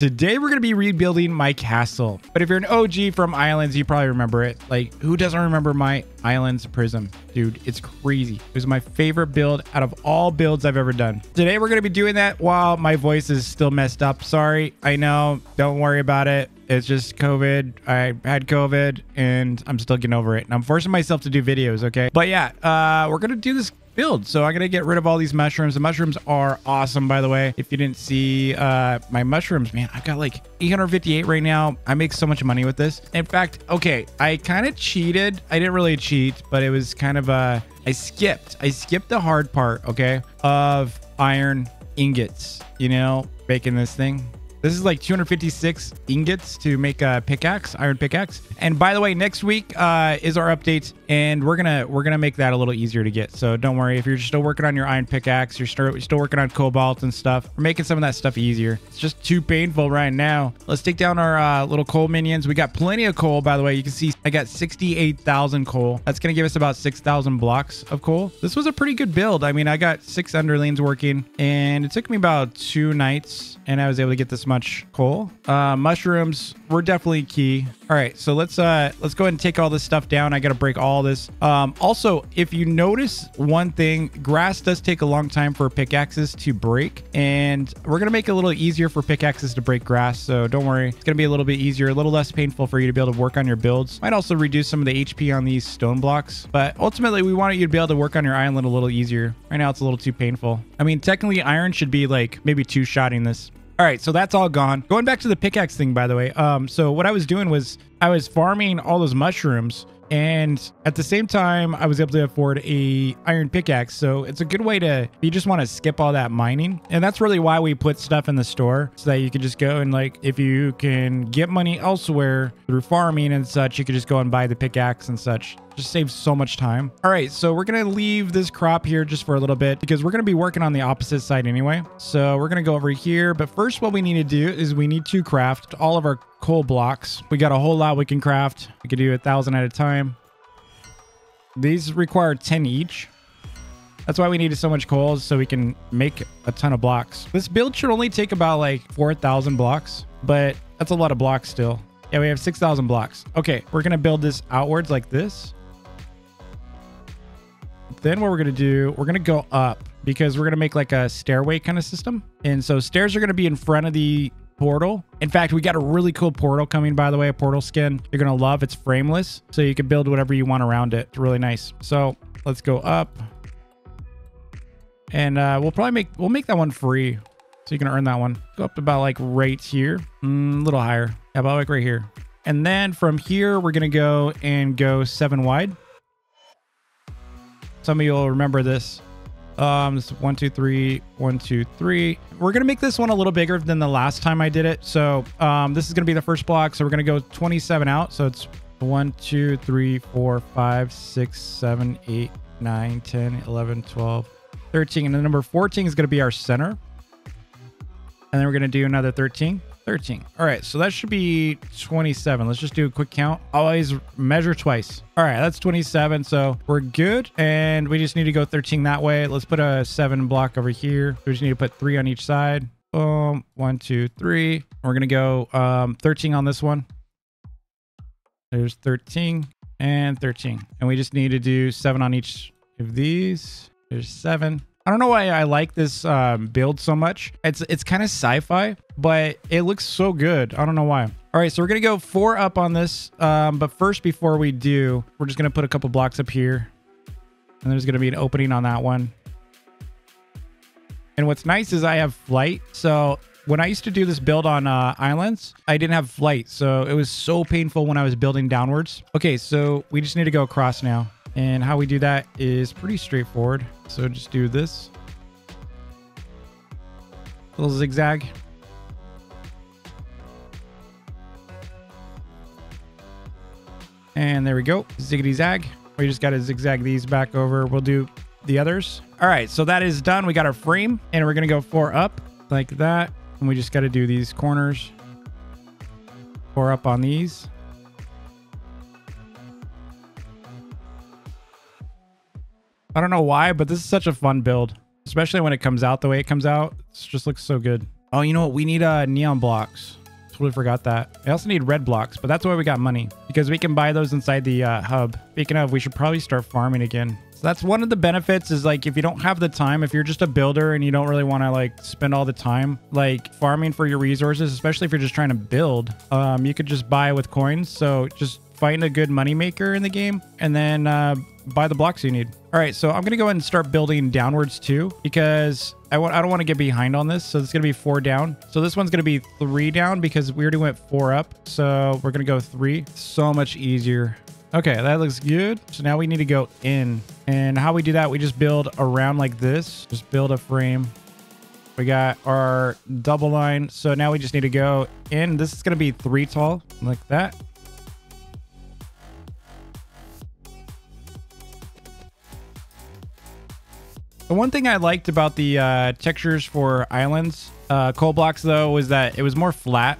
Today we're going to be rebuilding my castle. But if you're an OG from Islands, you probably remember it. Like, who doesn't remember my Islands Prism? Dude, it's crazy. It was my favorite build out of all builds I've ever done. Today we're going to be doing that while my voice is still messed up. Sorry, I know. Don't worry about it. It's just COVID. I had COVID and I'm still getting over it. And I'm forcing myself to do videos, okay? But yeah, we're going to do this build. So I'm going to get rid of all these mushrooms. The mushrooms are awesome, by the way. If you didn't see my mushrooms, man, I've got like 858 right now. I make so much money with this. In fact, okay, I kind of cheated. I didn't really cheat, but it was kind of I skipped the hard part, okay, of iron ingots, you know, making this thing. This is like 256 ingots to make a pickaxe, iron pickaxe. And by the way, next week is our update, and we're gonna make that a little easier to get. So don't worry if you're still working on your iron pickaxe, you're still working on cobalt and stuff. We're making some of that stuff easier. It's just too painful right now. Let's take down our little coal minions. We got plenty of coal, by the way. You can see I got 68,000 coal. That's gonna give us about 6,000 blocks of coal. This was a pretty good build. I mean, I got 6 underlings working, and it took me about 2 nights, and I was able to get this much coal. Mushrooms were definitely key. All right, so let's go ahead and take all this stuff down. I got to break all this. Also, if you notice one thing, grass does take a long time for pickaxes to break, and we're gonna make it a little easier for pickaxes to break grass. So don't worry, it's gonna be a little bit easier, a little less painful for you to be able to work on your builds. Might also reduce some of the HP on these stone blocks, but ultimately we want you to be able to work on your island a little easier. Right now it's a little too painful. I mean, technically iron should be like maybe 2-shotting this. All right, so that's all gone. Going back to the pickaxe thing, by the way. So what I was doing was I was farming all those mushrooms, and at the same time, I was able to afford a iron pickaxe. So it's a good way to, if you just want to skip all that mining. And that's really why we put stuff in the store, so that you can just go and, like, if you can get money elsewhere through farming and such, you could just go and buy the pickaxe and such. Just saves so much time. All right, so we're gonna leave this crop here just for a little bit because we're gonna be working on the opposite side anyway. So we're gonna go over here, but first what we need to do is we need to craft all of our coal blocks. We got a whole lot we can craft. We can do 1,000 at a time. These require 10 each. That's why we needed so much coal, so we can make a ton of blocks. This build should only take about like 4,000 blocks, but that's a lot of blocks still. Yeah, we have 6,000 blocks. Okay, we're gonna build this outwards like this. Then what we're gonna do, we're gonna go up because we're gonna make like a stairway kind of system. And so stairs are gonna be in front of the portal. In fact, we got a really cool portal coming, by the way, a portal skin you're gonna love. It's frameless, so you can build whatever you want around it. It's really nice. So let's go up, and we'll make that one free, so you can earn that one. Go up to about like right here, a little higher. Yeah, about like right here. And then from here, we're gonna go 7 wide. Some of you will remember this. This is 1, 2, 3, 1, 2, 3. We're gonna make this one a little bigger than the last time I did it. So this is gonna be the first block. So we're gonna go 27 out. So it's 1, 2, 3, 4, 5, 6, 7, 8, 9, 10, 11, 12, 13. And the number 14 is gonna be our center. And then we're gonna do another 13. 13. All right, so that should be 27. Let's just do a quick count. Always measure twice. All right, that's 27. So we're good. And we just need to go 13 that way. Let's put a 7 block over here. We just need to put 3 on each side. Boom. 1, 2, 3. We're going to go 13 on this one. There's 13 and 13. And we just need to do 7 on each of these. There's 7. I don't know why I like this build so much. It's kind of sci-fi, but it looks so good. I don't know why. All right, so we're gonna go 4 up on this. But first, before we do, we're just gonna put a couple blocks up here, and there's gonna be an opening on that one. And what's nice is I have flight. So when I used to do this build on islands, I didn't have flight, so it was so painful when I was building downwards. Okay, so we just need to go across now. And how we do that is pretty straightforward. So just do this. Little zigzag. And there we go. Ziggity zag. We just got to zigzag these back over. We'll do the others. All right, so that is done. We got our frame, and we're going to go 4 up like that. And we just got to do these corners. 4 up on these. I don't know why, but this is such a fun build, especially when it comes out the way it comes out. It just looks so good. Oh, you know what? We need neon blocks. Totally forgot that. I also need red blocks, but that's why we got money, because we can buy those inside the hub. Speaking of, we should probably start farming again. So that's one of the benefits, is like if you don't have the time, if you're just a builder and you don't really want to like spend all the time like farming for your resources, especially if you're just trying to build, you could just buy with coins. So just find a good money maker in the game and then buy the blocks you need. All right, so I'm gonna go ahead and start building downwards too, because I don't want to get behind on this. So it's gonna be 4 down. So this one's gonna be 3 down because we already went 4 up. So we're gonna go 3. So much easier. Okay, that looks good. So now we need to go in. And how we do that, we just build around like this. Just build a frame. We got our double line. So now we just need to go in. This is gonna be 3 tall, like that. The one thing I liked about the textures for islands, coal blocks though, was that it was more flat.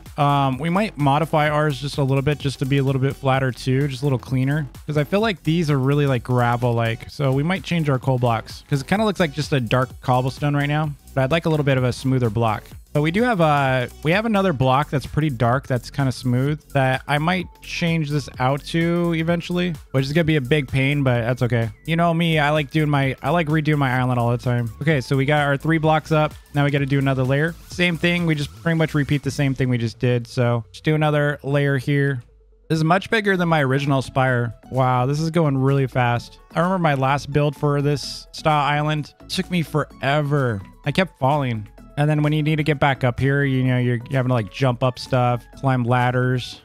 We might modify ours just a little bit, just to be a little bit flatter too, just a little cleaner. Because I feel like these are really like gravel-like. So we might change our coal blocks, because it kind of looks like just a dark cobblestone right now. But I'd like a little bit of a smoother block. But we do have we have another block that's pretty dark, that's kind of smooth, that I might change this out to eventually, which is gonna be a big pain, but that's okay. You know me, I like redoing my island all the time. Okay, so we got our 3 blocks up. Now we got to do another layer. Same thing, we just pretty much repeat the same thing we just did. So just do another layer here. This is much bigger than my original spire. Wow, this is going really fast. I remember my last build for this style island. It took me forever. I kept falling. And then when you need to get back up here, you know, you're having to like jump up stuff, climb ladders.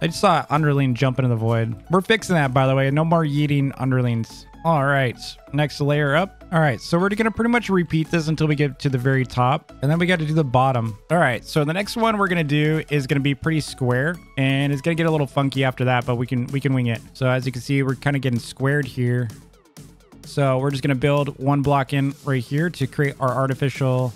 I just saw an underling jump into the void. We're fixing that, by the way. No more yeeting underlings. All right, next layer up. All right, so we're gonna pretty much repeat this until we get to the very top, and then we got to do the bottom. All right, so the next one we're gonna do is gonna be pretty square, and it's gonna get a little funky after that, but we can wing it. So as you can see, we're kind of getting squared here. So we're just going to build 1 block in right here to create our artificial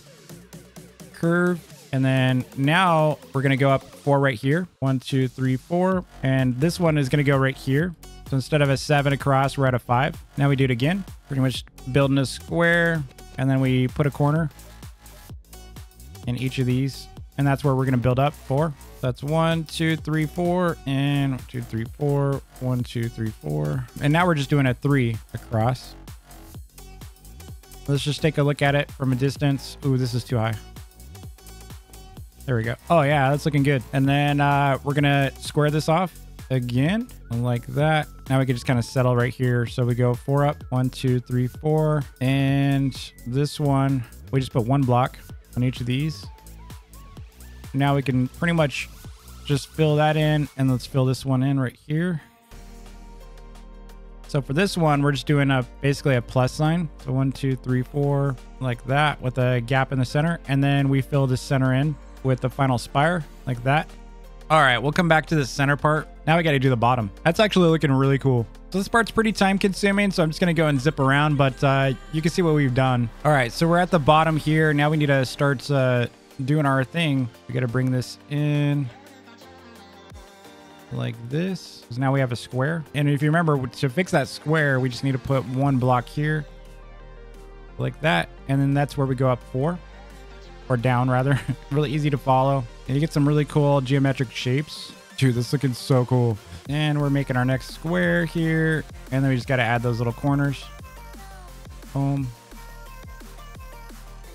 curve. And then now we're going to go up 4 right here. 1, 2, 3, 4. And this one is going to go right here. So instead of a 7 across, we're at a 5. Now we do it again. Pretty much building a square. And then we put a corner in each of these. And that's where we're going to build up 4. That's 1, 2, 3, 4, and 1, 2, 3, 4, 1, 2, 3, 4. And now we're just doing a 3 across. Let's just take a look at it from a distance. Ooh, this is too high. There we go. Oh yeah, that's looking good. And then we're gonna square this off again, like that. Now we can just kind of settle right here. So we go 4 up, 1, 2, 3, 4. And this one, we just put 1 block on each of these. Now we can pretty much just fill that in, and let's fill this one in right here. So for this one, we're just doing basically a plus sign. So 1, 2, 3, 4, like that, with a gap in the center. And then we fill the center in with the final spire, like that. All right, we'll come back to the center part. Now we got to do the bottom. That's actually looking really cool. So this part's pretty time consuming, so I'm just going to go and zip around, but you can see what we've done. All right, so we're at the bottom here. Now we need to start doing our thing. We got to bring this in like this, because now we have a square. And if you remember, to fix that square, we just need to put 1 block here like that, and then that's where we go up 4, or down rather. Really easy to follow, and you get some really cool geometric shapes. Dude, this is looking so cool. And we're making our next square here, and then we just got to add those little corners. Boom,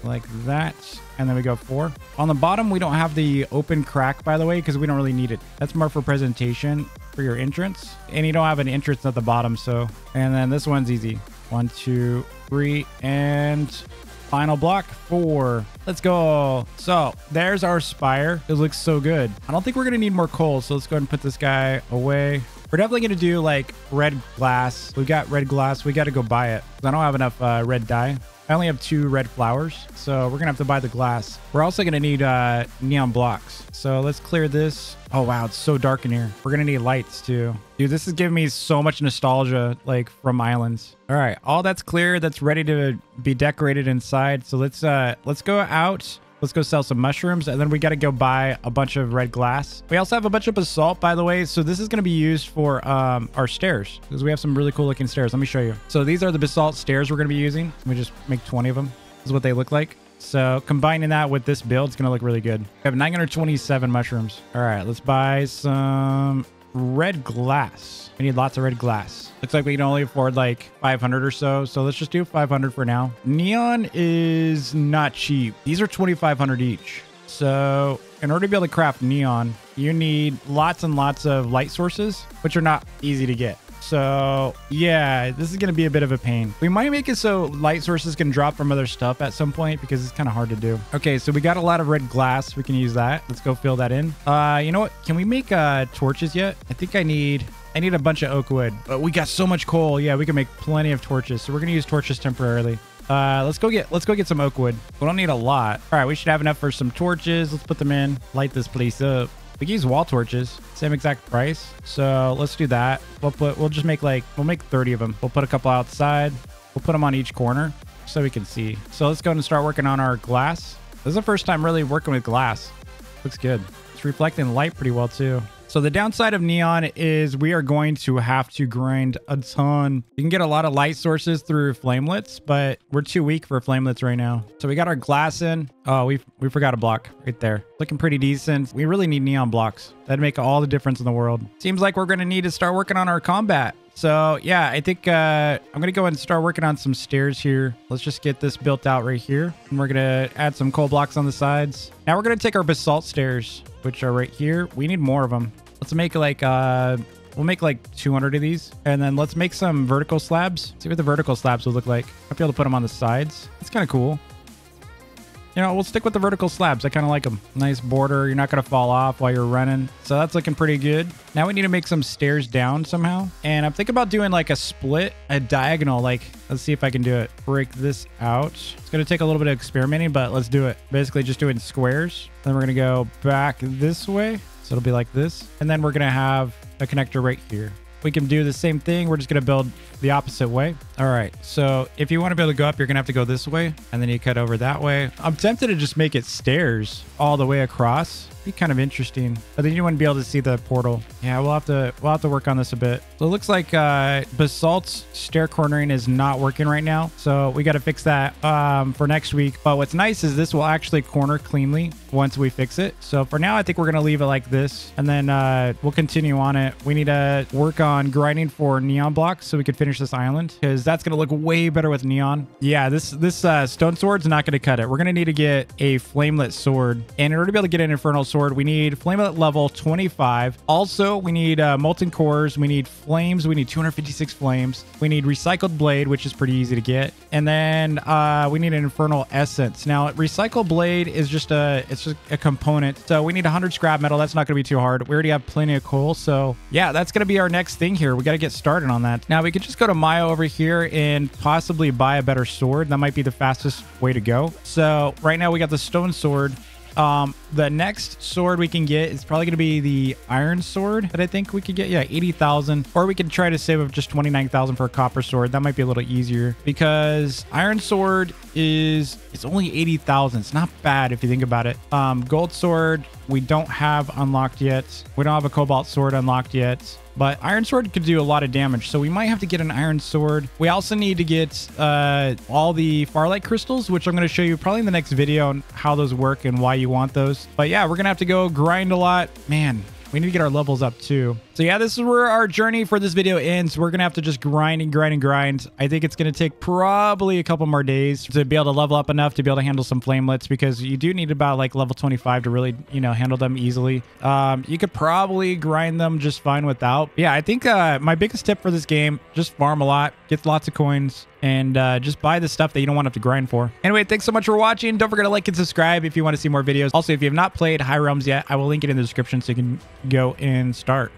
like that. And then we go 4. On the bottom, we don't have the open crack, by the way, because we don't really need it. That's more for presentation for your entrance. And you don't have an entrance at the bottom, so. And then this one's easy. 1, 2, 3, and final block 4. Let's go. So there's our spire. It looks so good. I don't think we're going to need more coal, so let's go ahead and put this guy away. We're definitely going to do like red glass. We've got red glass. We got to go buy it. I don't have enough red dye. I only have 2 red flowers, so we're gonna have to buy the glass. We're also gonna need neon blocks. So let's clear this. Oh wow, it's so dark in here. We're gonna need lights too. Dude, this is giving me so much nostalgia, like from islands. All right, all that's clear. That's ready to be decorated inside. So let's go out. Let's go sell some mushrooms, and then we got to go buy a bunch of red glass. We also have a bunch of basalt, by the way. So this is going to be used for our stairs, because we have some really cool looking stairs. Let me show you. So these are the basalt stairs we're going to be using. Let me just make 20 of them. This is what they look like. So combining that with this build, it's going to look really good. We have 927 mushrooms. All right, let's buy some red glass. We need lots of red glass. Looks like we can only afford like 500 or so. So let's just do 500 for now. Neon is not cheap. These are 2,500 each. So in order to be able to craft neon, you need lots and lots of light sources, which are not easy to get. So yeah, this is going to be a bit of a pain. We might make it so light sources can drop from other stuff at some point because it's kind of hard to do. Okay, so we got a lot of red glass. We can use that. Let's go fill that in. You know what? Can we make torches yet? I think I need a bunch of oak wood, but we got so much coal. Yeah, we can make plenty of torches. So we're going to use torches temporarily. Let's go get some oak wood. We don't need a lot. All right, we should have enough for some torches. Let's put them in. Light this place up. We can use wall torches, same exact price. So let's do that. We'll just make we'll make 30 of them. We'll put a couple outside. We'll put them on each corner so we can see. So let's go and start working on our glass. This is the first time really working with glass. Looks good. It's reflecting light pretty well too. So the downside of neon is we are going to have to grind a ton. You can get a lot of light sources through flamelets, but we're too weak for flamelets right now. So we got our glass in. Oh, we forgot a block right there. Looking pretty decent. We really need neon blocks. That'd make all the difference in the world. Seems like we're going to need to start working on our combat. So yeah, I think I'm going to go and start working on some stairs here. Let's just get this built out right here. And we're going to add some coal blocks on the sides. Now we're going to take our basalt stairs, which are right here. We need more of them. Let's make we'll make like 200 of these. And then let's make some vertical slabs. See what the vertical slabs will look like. I'll be able to put them on the sides. It's kind of cool. You know, we'll stick with the vertical slabs. I kind of like them. Nice border. You're not going to fall off while you're running. So that's looking pretty good. Now we need to make some stairs down somehow. And I'm thinking about doing like a split, a diagonal. Like, let's see if I can do it. Break this out. It's going to take a little bit of experimenting, but let's do it. Basically just doing squares. Then we're going to go back this way. So it'll be like this. And then we're going to have a connector right here. We can do the same thing. We're just going to build the opposite way. All right. So if you want to be able to go up, you're going to have to go this way. And then you cut over that way. I'm tempted to just make it stairs all the way across. Be kind of interesting. But then you wouldn't be able to see the portal. Yeah, we'll have to work on this a bit. So it looks like basalt's stair cornering is not working right now. So we got to fix that for next week. But what's nice is this will actually corner cleanly once we fix it. So for now, I think we're going to leave it like this. And then we'll continue on it. We need to work on grinding for neon blocks so we can finish this island, because that's going to look way better with neon. Yeah, this stone sword's not going to cut it. We're going to need to get a flamelit sword. And in order to be able to get an infernal sword, we need flamelit level 25. Also, we need molten cores. We need flames. We need 256 flames. We need recycled blade, which is pretty easy to get. And then we need an infernal essence. Now, recycled blade is just a component. So we need 100 scrap metal. That's not going to be too hard. We already have plenty of coal. So yeah, that's going to be our next thing here. We got to get started on that. Now we could just go to Maya over here and possibly buy a better sword. That might be the fastest way to go. So right now we got the stone sword. The next sword we can get is probably going to be the iron sword that I think we could get. Yeah, 80,000. Or we could try to save up just 29,000 for a copper sword. That might be a little easier because iron sword it's only 80,000. It's not bad if you think about it. Gold sword we don't have unlocked yet. We don't have a cobalt sword unlocked yet. But iron sword could do a lot of damage, so we might have to get an iron sword. We also need to get all the farlight crystals, which I'm going to show you probably in the next video on how those work and why you want those. But yeah, we're going to have to go grind a lot. Man, we need to get our levels up too. So yeah, this is where our journey for this video ends. We're going to have to just grind and grind and grind. I think it's going to take probably a couple more days to be able to level up enough to be able to handle some flamelets, because you do need about like level 25 to really, handle them easily. You could probably grind them just fine without. Yeah, I think my biggest tip for this game, just farm a lot, get lots of coins, and just buy the stuff that you don't want to have to grind for. Anyway, thanks so much for watching. Don't forget to like and subscribe if you want to see more videos. Also, if you have not played High Realms yet, I will link it in the description so you can go and start.